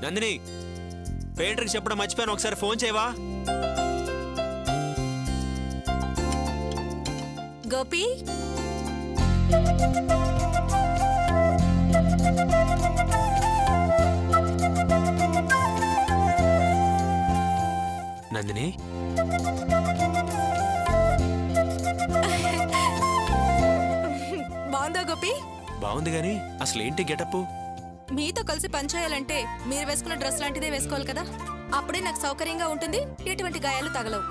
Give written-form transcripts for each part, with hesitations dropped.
నందిని, పెయింటర్కి చెప్పడం మర్చిపోయాను, ఒకసారి ఫోన్ చేయవా? గోపి, నందిని, బాగుందా గోపి? బాగుంది గాని అసలు ఏంటి గెటప్? మీతో కలిసి పనిచేయాలంటే మీరు వేసుకున్న డ్రెస్ లాంటిదే వేసుకోవాలి కదా, అప్పుడే నాకు సౌకర్యంగా ఉంటుంది, ఎటువంటి గాయాలు తగలవు.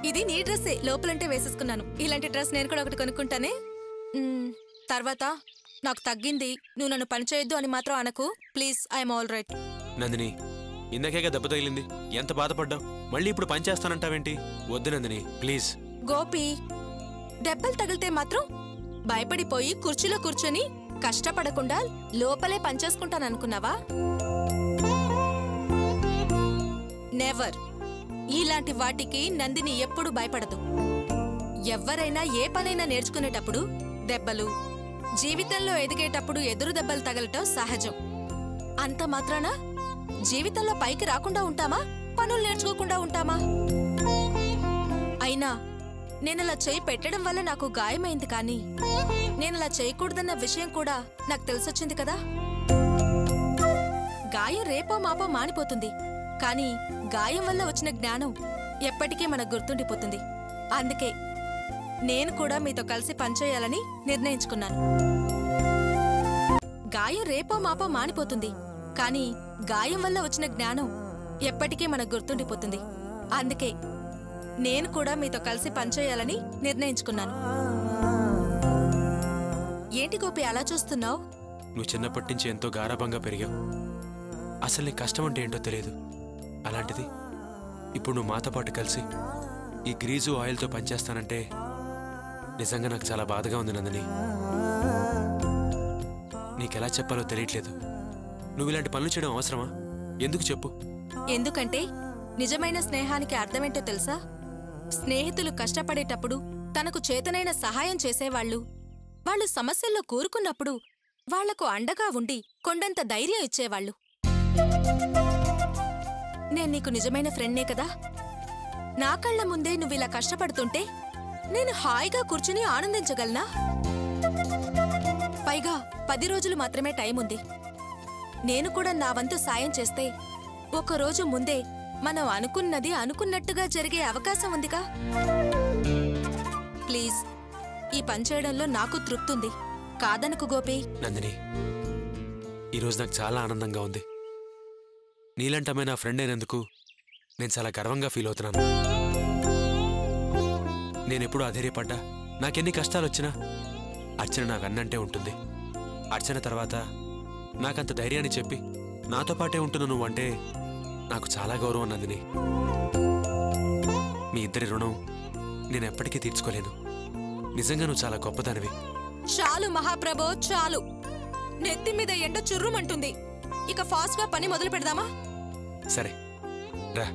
ఇది నీ డ్రెస్సే, లోపలంటే వేసేసుకున్నాను. ఇలాంటి డ్రెస్ నేను కూడా ఒకటి కొనుక్కుంటానే. తర్వాత నాకు తగ్గింది, నువ్వు నన్ను పనిచేయొద్దు అని మాత్రం అనకు please. I'm all right. Nandini, ఇందాకేగా దెబ్బ తగిలింది, ఎంత బాధపడ్డావు, మళ్ళీ ఇప్పుడు పని చేస్తానంటావేంటి? వద్దు నందిని ప్లీజ్. గోపి, దెబ్బలు తగిలితే మాత్రం భయపడిపోయి కుర్చీలో కూర్చొని కష్టపడకుండా లోపలే పనిచేసుకుంటాననుకున్నావా? నెవర్. ఇలాంటి వాటికి నందిని ఎప్పుడు భయపడదు. ఎవరైనా ఏ పనైనా నేర్చుకునేటప్పుడు దెబ్బలు, జీవితంలో ఎదిగేటప్పుడు ఎదురు దెబ్బలు తగలటం సహజం. అంత మాత్రాన జీవితంలో పైకి రాకుండా ఉంటామా, పనులు నేర్చుకోకుండా ఉంటామా? అయినా నేనలా చేయి పెట్టడం వల్ల నాకు గాయమైంది, కానీ నేనలా చేయకూడదన్న విషయం కూడా నాకు తెలిసొచ్చింది కదా. గాయం రేపో మాపో మానిపోతుంది, కానీ గాయం వల్ల వచ్చిన జ్ఞానం ఎప్పటికీ మనకు గుర్తుండిపోతుంది. అందుకే నేను కూడా మీతో కలిసి పనిచేయాలని నిర్ణయించుకున్నాను. గాయం రేపో మాపో మానిపోతుంది, కానీ గాయం వల్ల వచ్చిన జ్ఞానం ఎప్పటికీ మనకు గుర్తుండిపోతుంది. అందుకే నేను కూడా మీతో కలిసి పనిచేయాలని నిర్ణయించుకున్నాను. ఏంటి గోపి అలా చూస్తున్నావు? నువ్వు చిన్నప్పటి నుంచి ఎంతో గారాబంగా పెరిగావు, అసలు నీ కష్టం అంటే ఏంటో తెలియదు. అలాంటిది ఇప్పుడు నువ్వు మాతో పాటు కలిసి ఈ గ్రీజు ఆయిల్తో పనిచేస్తానంటే నిజంగా నాకు చాలా బాధగా ఉంది నందిని. నీకెలా చెప్పాలో తెలియట్లేదు. నువ్వు ఇలాంటి పనులు చేయడం అవసరమా? ఎందుకు చెప్పు? ఎందుకంటే నిజమైన స్నేహానికి అర్థమేంటో తెలుసా? స్నేహితులు కష్టపడేటప్పుడు తనకు చేతనైన సహాయం చేసేవాళ్లు, వాళ్ళు సమస్యల్లో కూరుకున్నప్పుడు వాళ్లకు అండగా ఉండి కొండంత ధైర్యం ఇచ్చేవాళ్లు. నేను నీకు నిజమైన ఫ్రెండ్నే కదా. నా కళ్ల ముందే నువ్విలా కష్టపడుతుంటే నేను హాయిగా కూర్చుని ఆనందించగలనా? పైగా 10 రోజులు మాత్రమే టైం ఉంది. నేను కూడా నా వంతు సాయం చేస్తే ఒకరోజు ముందే మనం అనుకున్నది అనుకున్నట్టుగా జరిగే అవకాశం ఉందిగా. ప్లీజ్, ఈ పనిచేయడంలో నాకు తృప్తుంది, కాదనుకు గోపి. నందిని, ఈరోజు నాకు చాలా ఆనందంగా ఉంది. నీలంటమే నా ఫ్రెండ్ అయినందుకు నేను చాలా గర్వంగా ఫీల్ అవుతున్నాను. నేనెప్పుడు అధైర్యపడ్డా, నాకెన్ని కష్టాలు వచ్చినా అర్చన నా వెన్నంటే ఉంటుంది. అర్చన తర్వాత నాకంత ధైర్యాన్ని చెప్పి నాతో పాటే ఉంటున్న నువ్వంటే నాకు చాలా గౌరవం నందిని. మీ ఇద్దరి రుణం నేను ఎప్పటికీ తీర్చుకోలేను. నిజంగా నువ్వు చాలా గొప్పదానివి. చాలు మహాప్రభో, చాలు. నెత్తి మీద ఎండ చుర్రుమంటుంది. ఇక ఫాస్ట్ గా పని మొదలు పెడదామా? సరే రా.